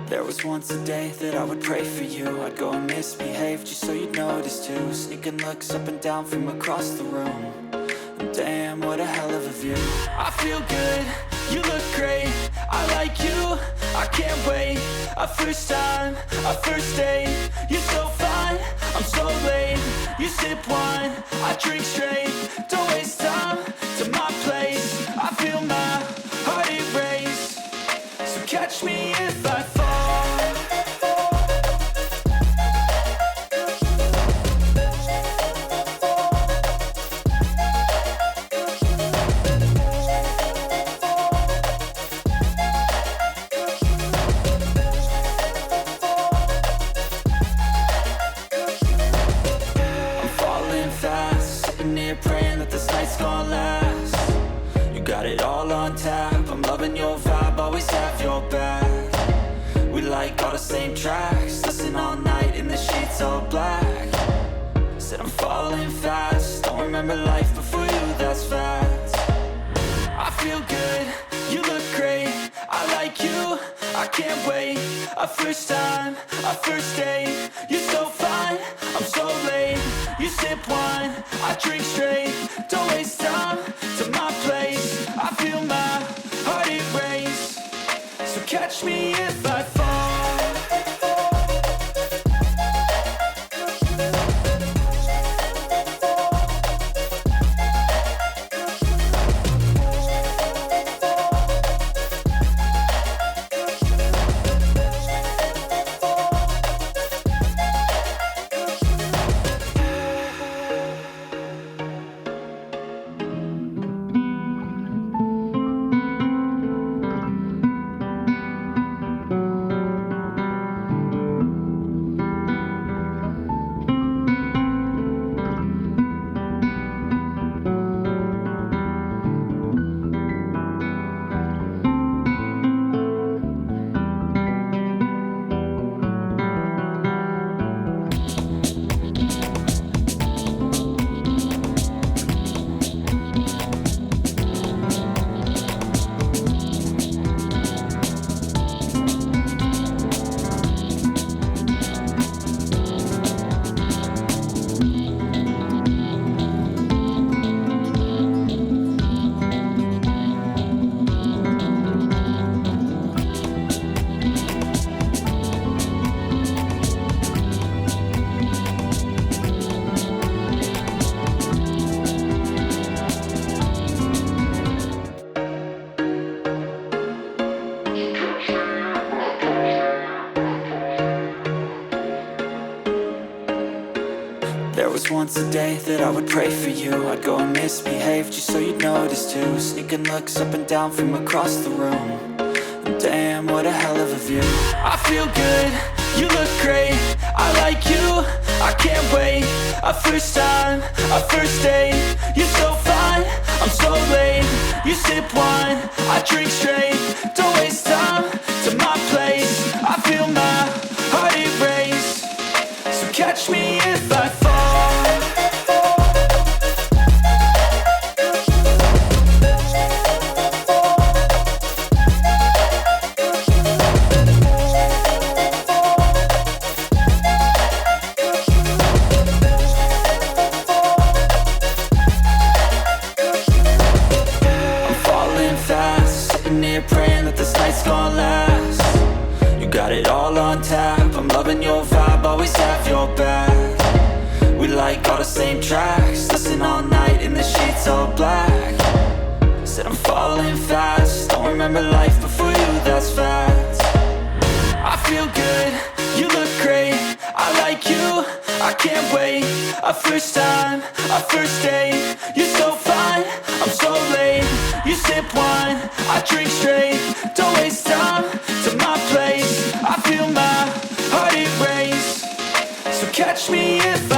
There was once a day that I would pray for you. I'd go and misbehave just so you'd notice too. Sneaking looks up and down from across the room. And damn, what a hell of a view. I feel good, you look great, I like you, I can't wait. A first time, a first date, you're so fine, I'm so late. You sip wine, I drink straight, don't waste time to my place. I feel my heart erase, so catch me if I fall. Praying that this night's gonna last. You got it all on tap, I'm loving your vibe, always have your back. We like all the same tracks, listen all night in the sheets all black. Said I'm falling fast, don't remember life before you, that's fact. I feel good, you look great, I like you, I can't wait. A first time, a first date, you're so fine, I'm so late. You sip wine, I drink straight, don't waste time to my place. I feel my heart erase, so catch me if I fall. There was once a day that I would pray for you. I'd go and misbehave just so you'd notice too. Sneaking looks up and down from across the room. And damn, what a hell of a view. I feel good, you look great, I like you, I can't wait. A first time, a first date, you're so fine, I'm so late. You sip wine, I drink straight, don't waste time to my place. I feel my heart erase, so catch me if I fall. Praying that this night's gonna last. You got it all on tap, I'm loving your vibe, always have your back. We like all the same tracks, listen all night in the sheets all black. Said I'm falling fast, don't remember life before you, that's fact. I feel good, you look great, I like you, I can't wait. A first time, a first date, you're so fine, I'm so late. You sip wine, I drink straight, don't waste time to my place. I feel my heart erase, so catch me if I